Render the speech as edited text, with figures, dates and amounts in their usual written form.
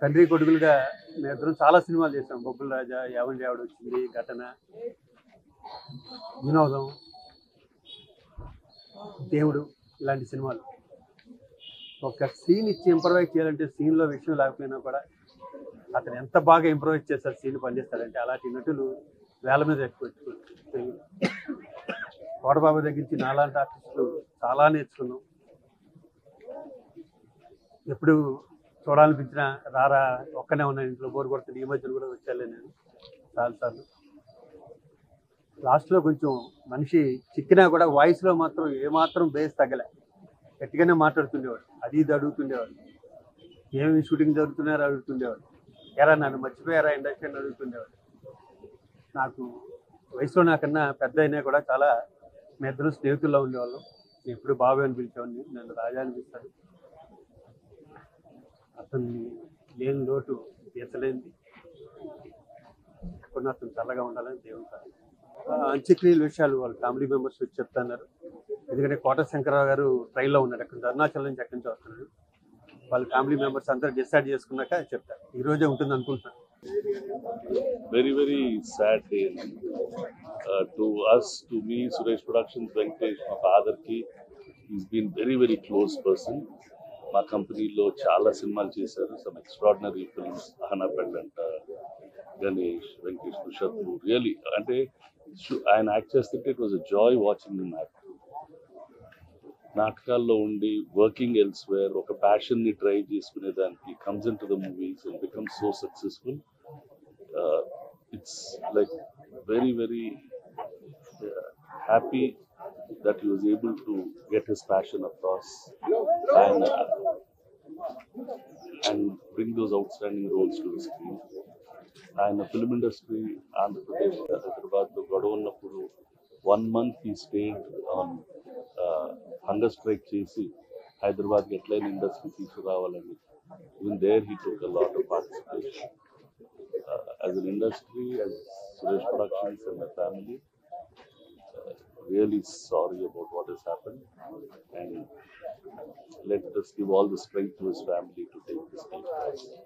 తండ్రి కొడుకులుగా మేమిద్దరం చాలా సినిమాలు చేసాం. బొబ్బుల రాజా, యావండి ఆవిడ వచ్చింది, ఘటన, వినోదం, దేవుడు, ఇలాంటి సినిమాలు. ఒక సీన్ ఇచ్చి ఇంప్రవైజ్ చేయాలంటే సీన్లో విషయం లేకపోయినా కూడా అతను ఎంత బాగా ఇంప్రవైజ్ చేస్తారు, సీన్ పనిచేస్తాడంటే అలాంటి నటులు వేల మీద ఎక్కువ. కోటబాబు దగ్గర నుంచి నాలాంటి ఆర్టిస్టులు చాలా నేర్చుకున్నాం. ఎప్పుడు చూడాలనిపించిన రారా ఒక్కనే ఉన్నాను ఇంట్లో బోర్ కొడుతుంది. ఈ మధ్యన కూడా వచ్చాలే నేను చాలాసార్లు. లాస్ట్లో కొంచెం మనిషి చిక్కినా కూడా వాయిస్లో మాత్రం ఏమాత్రం బేస్ తగ్గలే, గట్టిగానే మాట్లాడుతుండేవాడు. అది ఇది అడుగుతుండేవాడు, ఏమి షూటింగ్ జరుగుతున్నారో అడుగుతుండేవాడు. ఎరా నన్ను మర్చిపోయారా ఇండస్ట్రీ అని అడుగుతుండేవాడు. నాకు వయసులో నాకన్నా పెద్ద అయినా కూడా చాలా మీ ఇద్దరు స్నేహితుల్లో ఉండేవాళ్ళం. ఎప్పుడు బాబు అని పిలిచేవాడిని, నన్ను రాజా అనిపిస్తాడు. అతన్ని లేని లోటు తీర్చలేంది. కొన్ని అతను చల్లగా ఉండాలని దేవుడు. అంత్యక్రియల విషయాలు వాళ్ళ ఫ్యామిలీ మెంబర్స్ వచ్చి చెప్తున్నారు. ఎందుకంటే కోట శంకరరావు గారు ట్రైన్లో ఉన్నాడు, అక్కడ అరుణాచల్ నుంచి ఎక్కడి నుంచి వస్తున్నాడు. వాళ్ళ ఫ్యామిలీ మెంబర్స్ అందరూ డిసైడ్ చేసుకున్నాక చెప్తారు. ఈ రోజే ఉంటుంది అనుకుంటున్నాను. Very, very sad day. To us, to me, Suresh Productions, Venkatesh, my father ki, he's been very, very close person. My company lo chala cinemalu chesaru, some extraordinary films, Ahana Pendant, Ganesh, Venkatesh Kushatru, really, ante ఆయన act చేస్తుంటే it was a joy watching him act. నాటకాల్లో ఉండి working elsewhere ఒక passion ని drive చేసుకునే దానికి comes into the movies and becomes so successful. It's like very very happy that he was able to get his passion across and bring those outstanding roles to the screen. ఆయన film industry Andhra Pradesh హైదరాబాద్లో గొడవ ఉన్నప్పుడు 1 month he stayed on hunger strike చేసి హైదరాబాద్కి ఎట్లయినా industry తీసుకురావాలని. Even there he took a lot of participation. As an industry, as Suresh Productions and my family, really sorry about what has happened, and let us give all the strength to his family to take this next step.